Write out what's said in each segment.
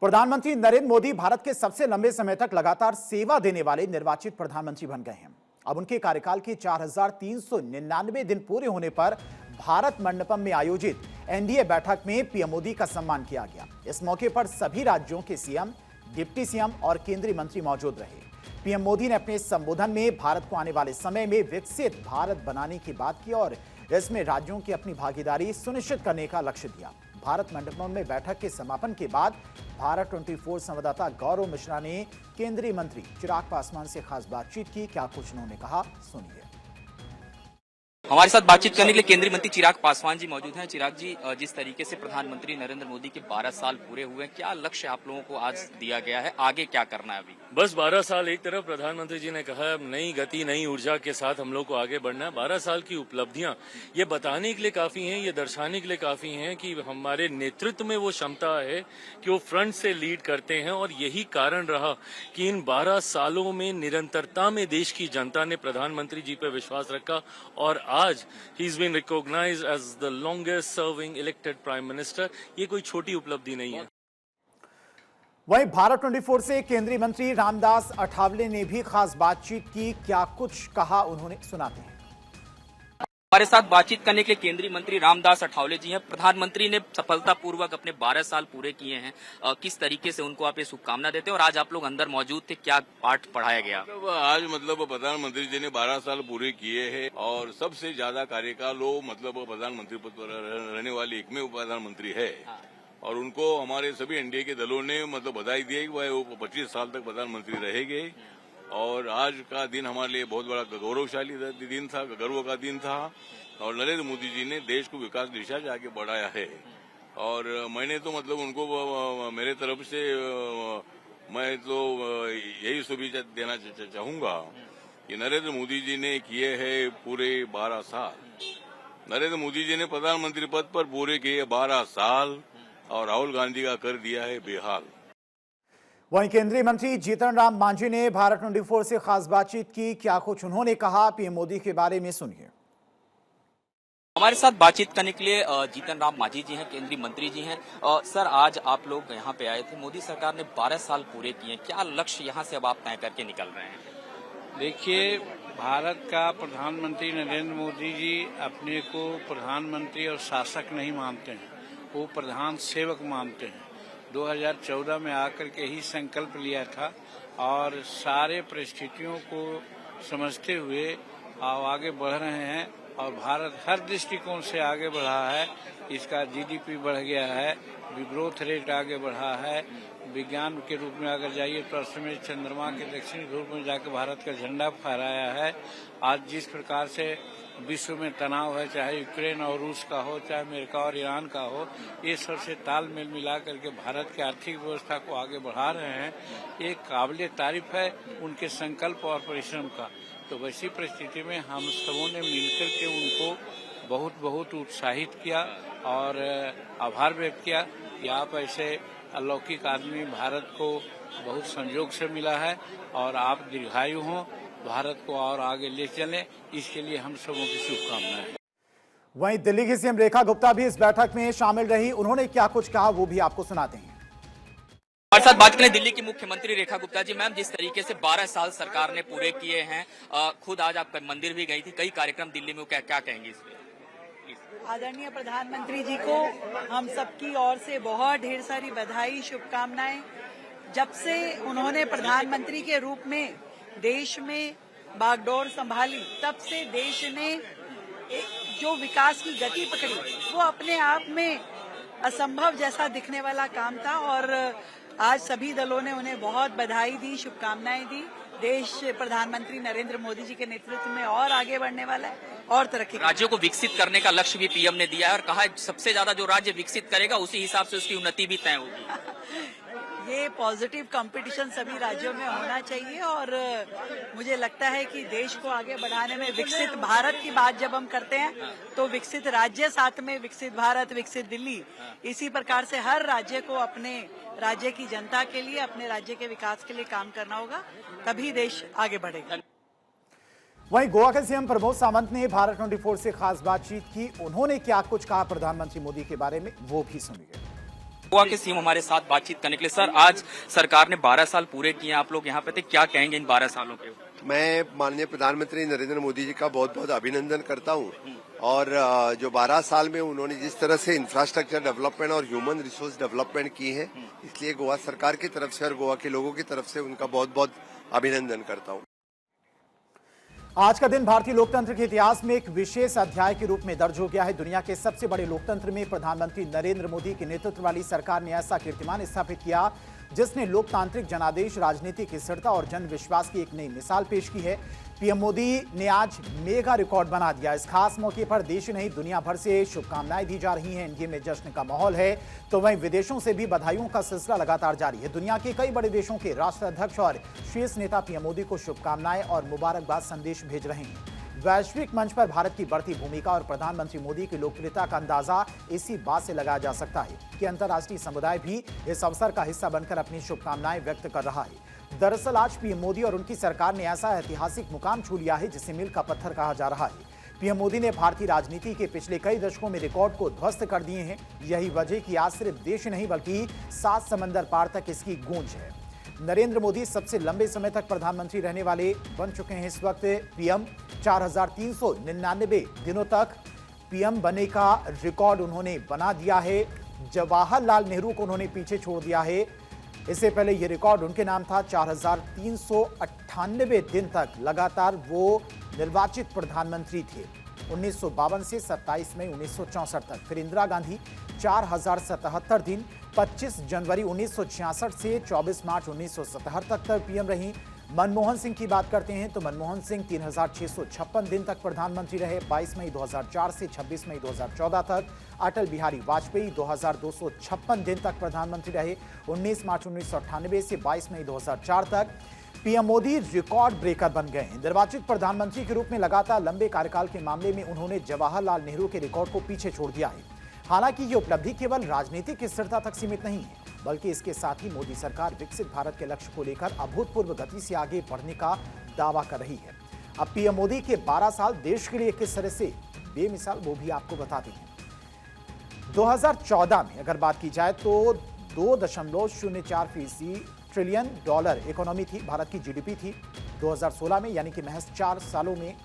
प्रधानमंत्री नरेंद्र मोदी भारत के सबसे लंबे समय तक लगातार सेवा देने वाले निर्वाचित प्रधानमंत्री बन गए हैं। अब उनके कार्यकाल के 4399 दिन पूरे होने पर भारत मंडपम में आयोजित एनडीए बैठक में पीएम मोदी का सम्मान किया गया। इस मौके पर सभी राज्यों के सीएम, डिप्टी सीएम और केंद्रीय मंत्री मौजूद रहे। पीएम मोदी ने अपने संबोधन में भारत को आने वाले समय में विकसित भारत बनाने की बात की और इसमें राज्यों की अपनी भागीदारी सुनिश्चित करने का लक्ष्य दिया। भारत मंडपम में बैठक के समापन के बाद भारत 24 संवाददाता गौरव मिश्रा ने केंद्रीय मंत्री चिराग पासवान से खास बातचीत की। क्या कुछ उन्होंने कहा, सुनिए। हमारे साथ बातचीत करने के लिए केंद्रीय मंत्री चिराग पासवान जी मौजूद हैं। चिराग जी, जिस तरीके से प्रधानमंत्री नरेंद्र मोदी के 12 साल पूरे हुए हैं, क्या लक्ष्य आप लोगों को आज दिया गया है, आगे क्या करना है? अभी बस 12 साल एक तरफ प्रधानमंत्री जी ने कहा नई गति नई ऊर्जा के साथ हम लोग को आगे बढ़ना है। 12 साल की उपलब्धियां ये बताने के लिए काफी हैं, ये दर्शाने के लिए काफी हैं कि हमारे नेतृत्व में वो क्षमता है कि वो फ्रंट से लीड करते हैं। और यही कारण रहा कि इन 12 सालों में निरंतरता में देश की जनता ने प्रधानमंत्री जी पर विश्वास रखा और आज ही is been recognised as the longest serving elected prime minister. ये कोई छोटी उपलब्धि नहीं है। वहीं भारत 24 से केंद्रीय मंत्री रामदास अठावले ने भी खास बातचीत की। क्या कुछ कहा उन्होंने, सुनाते हैं। हमारे साथ बातचीत करने के लिए केंद्रीय मंत्री रामदास अठावले जी हैं। प्रधानमंत्री ने सफलतापूर्वक अपने 12 साल पूरे किए हैं, किस तरीके से उनको आप ये शुभकामना देते हैं और आज आप लोग अंदर मौजूद थे, क्या पाठ पढ़ाया गया? आज प्रधानमंत्री जी ने 12 साल पूरे किए हैं और सबसे ज्यादा कार्यकाल वो प्रधानमंत्री पद पर रहने वाले एकमेव प्रधानमंत्री है। और उनको हमारे सभी एनडीए के दलों ने बधाई दी है कि वो 25 साल तक प्रधानमंत्री रहेंगे। और आज का दिन हमारे लिए बहुत बड़ा गौरवशाली दिन था, गर्व का दिन था। और नरेंद्र मोदी जी ने देश को विकास दिशा से आगे बढ़ाया है। और मैंने तो उनको मेरे तरफ से मैं तो यही शुभेच्छा देना चाहूंगा कि नरेंद्र मोदी जी ने किए हैं पूरे 12 साल। नरेंद्र मोदी जी ने प्रधानमंत्री पद पर पूरे किए 12 साल और राहुल गांधी का कर दिया है बेहाल। वहीं केंद्रीय मंत्री जीतन राम मांझी ने भारत 24 से खास बातचीत की। क्या कुछ उन्होंने कहा, पीएम मोदी के बारे में सुनिए। हमारे साथ बातचीत करने के लिए जीतन राम मांझी जी हैं, केंद्रीय मंत्री जी हैं। सर, आज आप लोग यहाँ पे आए थे, मोदी सरकार ने 12 साल पूरे किए, क्या लक्ष्य यहाँ से अब आप तय करके निकल रहे हैं? देखिए, भारत का प्रधानमंत्री नरेंद्र मोदी जी अपने को प्रधानमंत्री और शासक नहीं मानते हैं, वो प्रधान सेवक मानते हैं। 2014 में आकर के ही संकल्प लिया था और सारे परिस्थितियों को समझते हुए आगे बढ़ रहे हैं। और भारत हर दृष्टिकोण से आगे बढ़ा है। इसका जीडीपी बढ़ गया है, ग्रोथ रेट आगे बढ़ा है। विज्ञान के रूप में अगर जाइए तो असमय चंद्रमा के दक्षिणी ध्रुव में जाकर भारत का झंडा फहराया है। आज जिस प्रकार से विश्व में तनाव है, चाहे यूक्रेन और रूस का हो, चाहे अमेरिका और ईरान का हो, ये सबसे तालमेल मिला करके भारत की आर्थिक व्यवस्था को आगे बढ़ा रहे हैं। एक काबिल तारीफ है उनके संकल्प और परिश्रम का। तो वैसी परिस्थिति में हम सबों ने मिलकर के उनको बहुत बहुत उत्साहित किया और आभार व्यक्त किया कि आप ऐसे अलौकिक आदमी भारत को बहुत संयोग से मिला है और आप दीर्घायु हों, भारत को और आगे ले चलें, इसके लिए हम सबों की शुभकामनाएं। वहीं दिल्ली की सीएम रेखा गुप्ता भी इस बैठक में शामिल रही। उन्होंने क्या कुछ कहा वो भी आपको सुनाते हैं। हमारे साथ बात करें दिल्ली की मुख्यमंत्री रेखा गुप्ता जी। मैम, जिस तरीके से 12 साल सरकार ने पूरे किए हैं, खुद आज आप मंदिर भी गई थी, कई कार्यक्रम दिल्ली में, क्या कहेंगे इस पर? आदरणीय प्रधानमंत्री जी को हम सबकी ओर से बहुत ढेर सारी बधाई, शुभकामनाएं। जब से उन्होंने प्रधानमंत्री के रूप में देश में बागडोर संभाली, तब से देश ने जो विकास की गति पकड़ी वो अपने आप में असंभव जैसा दिखने वाला काम था। और आज सभी दलों ने उन्हें बहुत बधाई दी, शुभकामनाएं दी। देश प्रधानमंत्री नरेंद्र मोदी जी के नेतृत्व में और आगे बढ़ने वाला है और तरक्की। राज्यों को विकसित करने का लक्ष्य भी पीएम ने दिया है और कहा है सबसे ज्यादा जो राज्य विकसित करेगा उसी हिसाब से उसकी उन्नति भी तय होगी। ये पॉजिटिव कंपटीशन सभी राज्यों में होना चाहिए और मुझे लगता है कि देश को आगे बढ़ाने में विकसित भारत की बात जब हम करते हैं तो विकसित राज्य, साथ में विकसित भारत, विकसित दिल्ली, इसी प्रकार से हर राज्य को अपने राज्य की जनता के लिए, अपने राज्य के विकास के लिए काम करना होगा, तभी देश आगे बढ़ेगा। वहीं गोवा के सीएम प्रमोद सावंत ने भारत 24 से खास बातचीत की। उन्होंने क्या कुछ कहा प्रधानमंत्री मोदी के बारे में वो भी सुनिए। गोवा के सीएम हमारे साथ बातचीत करने के लिए। सर, आज सरकार ने 12 साल पूरे किए, आप लोग यहाँ पे थे, क्या कहेंगे इन 12 सालों के? मैं माननीय प्रधानमंत्री नरेंद्र मोदी जी का बहुत बहुत अभिनंदन करता हूं और जो 12 साल में उन्होंने जिस तरह से इंफ्रास्ट्रक्चर डेवलपमेंट और ह्यूमन रिसोर्स डेवलपमेंट की है, इसलिए गोवा सरकार की तरफ से और गोवा के लोगों की तरफ से उनका बहुत बहुत अभिनंदन करता हूं। आज का दिन भारतीय लोकतंत्र के इतिहास में एक विशेष अध्याय के रूप में दर्ज हो गया है। दुनिया के सबसे बड़े लोकतंत्र में प्रधानमंत्री नरेंद्र मोदी के नेतृत्व वाली सरकार ने ऐसा कीर्तिमान स्थापित किया जिसने लोकतांत्रिक जनादेश, राजनीतिक स्थिरता और जन विश्वास की एक नई मिसाल पेश की है। पीएम मोदी ने आज मेगा रिकॉर्ड बना दिया। इस खास मौके पर देश नहीं दुनिया भर से शुभकामनाएं दी जा रही हैं। इंडिया में जश्न का माहौल है तो वहीं विदेशों से भी बधाइयों का सिलसिला लगातार जारी है। दुनिया के कई बड़े देशों के राष्ट्राध्यक्ष और शीर्ष नेता पीएम मोदी को शुभकामनाएं और मुबारकबाद संदेश भेज रहे हैं। वैश्विक मंच पर भारत की बढ़ती भूमिका और प्रधानमंत्री मोदी की लोकप्रियता का अंदाजा इसी बात से लगाया जा सकता है कि अंतर्राष्ट्रीय समुदाय भी इस अवसर का हिस्सा बनकर अपनी शुभकामनाएं व्यक्त कर रहा है। दरअसल आज पीएम मोदी और उनकी सरकार ने ऐसा ऐतिहासिक मुकाम छू लिया है जिसे मील का पत्थर कहा जा रहा है। पीएम मोदी ने भारतीय राजनीति के पिछले कई दशकों में रिकॉर्ड को ध्वस्त कर दिए हैं। यही वजह कि आज सिर्फ देश नहीं बल्कि 7 समंदर पार तक इसकी गूंज है। नरेंद्र मोदी सबसे लंबे समय तक प्रधानमंत्री रहने वाले बन चुके हैं। इस वक्त पीएम 4399 दिनों तक पीएम बनने का रिकॉर्ड उन्होंने बना दिया है। जवाहरलाल नेहरू को उन्होंने पीछे छोड़ दिया है। इससे पहले यह रिकॉर्ड उनके नाम था। 4398 दिन तक लगातार वो निर्वाचित प्रधानमंत्री थे। 1952 से 27 मई 1964 तक। फिर इंदिरा गांधी 4077 दिन, 25 जनवरी 1966 से 24 मार्च 1977 तक पीएम रही। मनमोहन सिंह की बात करते हैं तो मनमोहन सिंह 3656 दिन तक प्रधानमंत्री रहे। 22 मई 2004 से 26 मई 2014 तक। अटल बिहारी वाजपेयी 2256 दिन तक प्रधानमंत्री रहे। 19 मार्च 1998 से 22 मई 2004 तक। पीएम मोदी रिकॉर्ड ब्रेकर बन गए हैं। निर्वाचित प्रधानमंत्री के रूप में लगातार लंबे कार्यकाल के मामले में उन्होंने जवाहरलाल नेहरू के रिकॉर्ड को पीछे छोड़ दिया है। हालांकि ये उपलब्धि केवल राजनीतिक स्थिरता तक सीमित नहीं है बल्कि इसके साथ ही मोदी सरकार विकसित भारत के लक्ष्य को लेकर अभूतपूर्व गति से आगे बढ़ने का दावा कर रही है। अब पीएम मोदी के 12 साल देश के लिए किस तरह से बेमिसाल, वो भी आपको बताते हैं। 2014 में अगर बात की जाए तो 2.04% ट्रिलियन डॉलर इकोनॉमी थी, भारत की जीडीपी थी। 2016 में यानी कि महज 4 सालों में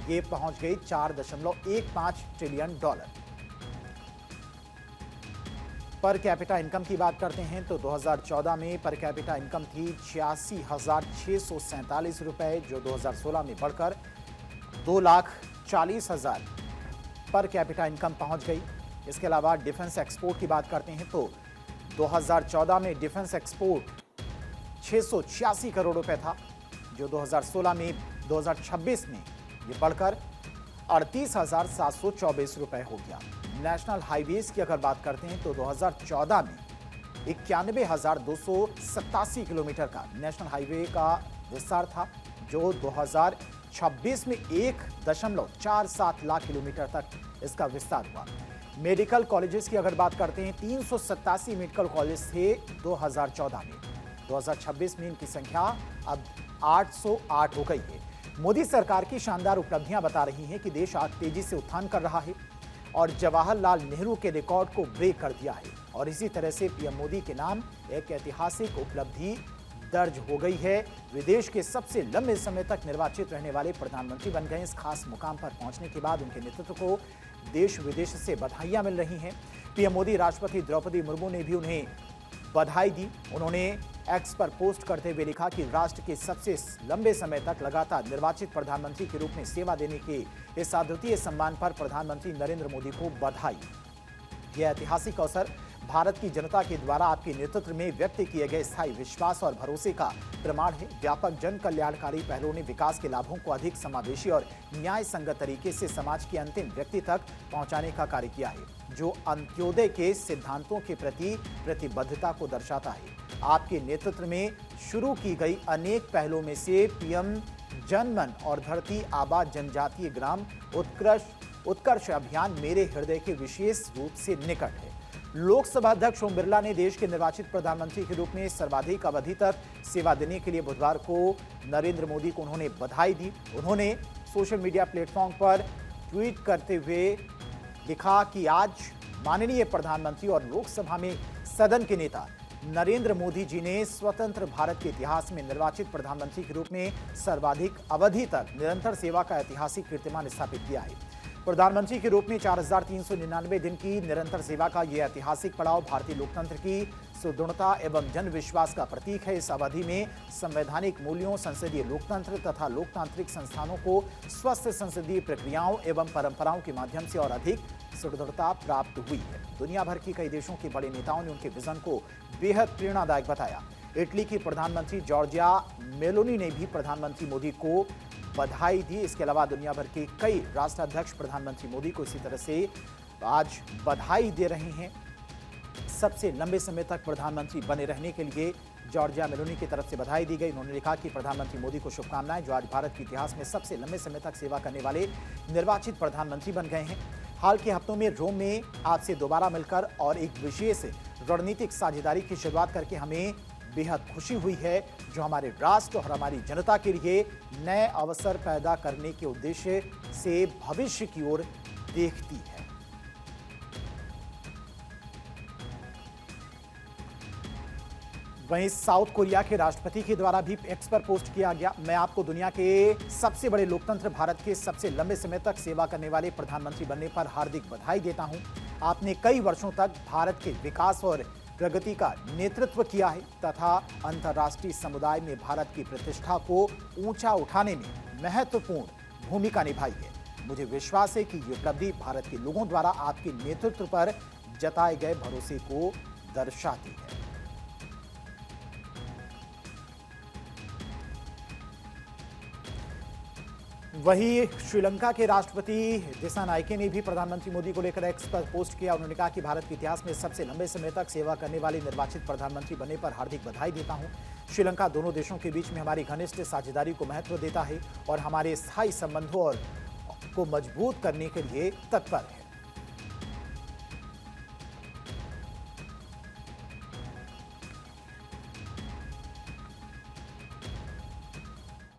ये पहुंच गई 4.15 trillion dollar. Per capita income की बात करते हैं तो 2014 में पर कैपिटा इनकम थी 86,647 रुपए, जो 2016 में बढ़कर 2,40,000 पर कैपिटा इनकम पहुंच गई। इसके अलावा डिफेंस एक्सपोर्ट की बात करते हैं तो 2014 में डिफेंस एक्सपोर्ट 686 करोड़ रुपए था, जो 2026 में ये बढ़कर 38,724 रुपए हो गया। नेशनल हाईवेज की अगर बात करते हैं तो 2014 में 91,287 किलोमीटर का नेशनल हाईवे का विस्तार था, जो 2026 में 1.47 लाख किलोमीटर तक इसका विस्तार हुआ। मेडिकल कॉलेजेस की अगर बात करते हैं 387 मेडिकल कॉलेज थे 2014 में। 2026 में इनकी संख्या अब 808 हो गई है। मोदी सरकार की शानदार उपलब्धियां बता रही हैं कि देश आज तेजी से उत्थान कर रहा है और जवाहरलाल नेहरू के रिकॉर्ड को ब्रेक कर दिया है। और इसी तरह से पीएम मोदी के नाम एक ऐतिहासिक उपलब्धि दर्ज हो गई है। विदेश के सबसे लंबे समय तक निर्वाचित रहने वाले प्रधानमंत्री बन गए। इस खास मुकाम पर पहुंचने के बाद उनके नेतृत्व को देश विदेश से बधाइयां मिल रही हैं। पीएम मोदी राष्ट्रपति द्रौपदी मुर्मू ने भी उन्हें बधाई दी। उन्होंने एक्स पर पोस्ट करते हुए लिखा कि राष्ट्र के सबसे लंबे समय तक लगातार निर्वाचित प्रधानमंत्री के रूप में सेवा देने के इस अद्वितीय सम्मान पर प्रधानमंत्री नरेंद्र मोदी को बधाई। यह ऐतिहासिक अवसर भारत की जनता के द्वारा आपके नेतृत्व में व्यक्त किए गए स्थायी विश्वास और भरोसे का प्रमाण है। व्यापक जन कल्याणकारी पहलों ने विकास के लाभों को अधिक समावेशी और न्याय संगत तरीके से समाज के अंतिम व्यक्ति तक पहुंचाने का कार्य किया है, जो अंत्योदय के सिद्धांतों के प्रति प्रतिबद्धता को दर्शाता है। आपके नेतृत्व में शुरू की गई अनेक पहलों में से पीएम जनमन और धरती आबा जनजातीय ग्राम उत्कर्ष अभियान मेरे हृदय के विशेष रूप से निकट है। लोकसभा अध्यक्ष ओम बिरला ने देश के निर्वाचित प्रधानमंत्री के रूप में सर्वाधिक अवधि तक सेवा देने के लिए बुधवार को नरेंद्र मोदी को उन्होंने बधाई दी। उन्होंने सोशल मीडिया प्लेटफॉर्म पर ट्वीट करते हुए लिखा कि आज माननीय प्रधानमंत्री और लोकसभा में सदन के नेता नरेंद्र मोदी जी ने स्वतंत्र भारत के इतिहास में निर्वाचित प्रधानमंत्री के रूप में सर्वाधिक अवधि तक निरंतर सेवा का ऐतिहासिक कीर्तिमान स्थापित किया है। प्रधानमंत्री के रूप में 4,399 दिन की निरंतर सेवा का यह ऐतिहासिक पड़ाव भारतीय लोकतंत्र की सुदृढ़ता एवं जन विश्वास का प्रतीक है। इस अवधि में संवैधानिक मूल्यों, संसदीय लोकतंत्र तथा लोकतांत्रिक संस्थानों को स्वस्थ संसदीय प्रक्रियाओं एवं परंपराओं के माध्यम से और अधिक सुदृढ़ता प्राप्त हुई है। दुनिया भर के कई देशों के बड़े नेताओं ने उनके विजन को बेहद प्रेरणादायक बताया। इटली की प्रधानमंत्री जॉर्जिया मेलोनी ने भी प्रधानमंत्री मोदी को बधाई दी। इसके अलावा दुनिया भर के कई राष्ट्राध्यक्ष प्रधानमंत्री मोदी को इसी तरह से आज बधाई दे रहे हैं। सबसे लंबे समय तक प्रधानमंत्री बने रहने के लिए जॉर्जिया मेलोनी की तरफ से बधाई दी गई। उन्होंने लिखा कि प्रधानमंत्री मोदी को शुभकामनाएं, जो आज भारत के इतिहास में सबसे लंबे समय तक सेवा करने वाले निर्वाचित प्रधानमंत्री बन गए हैं। हाल के हफ्तों में रोम में आपसे दोबारा मिलकर और एक विशेष रणनीतिक साझेदारी की शुरुआत करके हमें बेहद खुशी हुई है, जो हमारे राष्ट्र और हमारी जनता के लिए नए अवसर पैदा करने के उद्देश्य से भविष्य की ओर देखती है। वहीं साउथ कोरिया के राष्ट्रपति के द्वारा भी एक्स पर पोस्ट किया गया, मैं आपको दुनिया के सबसे बड़े लोकतंत्र भारत के सबसे लंबे समय तक सेवा करने वाले प्रधानमंत्री बनने पर हार्दिक बधाई देता हूं। आपने कई वर्षों तक भारत के विकास और प्रगति का नेतृत्व किया है तथा अंतर्राष्ट्रीय समुदाय में भारत की प्रतिष्ठा को ऊंचा उठाने में महत्वपूर्ण भूमिका निभाई है। मुझे विश्वास है कि ये उपलब्धि भारत के लोगों द्वारा आपके नेतृत्व पर जताए गए भरोसे को दर्शाती है। वहीं श्रीलंका के राष्ट्रपति दिसानायके ने भी प्रधानमंत्री मोदी को लेकर एक्स पर पोस्ट किया। उन्होंने कहा कि भारत के इतिहास में सबसे लंबे समय तक सेवा करने वाले निर्वाचित प्रधानमंत्री बनने पर हार्दिक बधाई देता हूं। श्रीलंका दोनों देशों के बीच में हमारी घनिष्ठ साझेदारी को महत्व देता है और हमारे स्थायी संबंधों को मजबूत करने के लिए तत्पर है।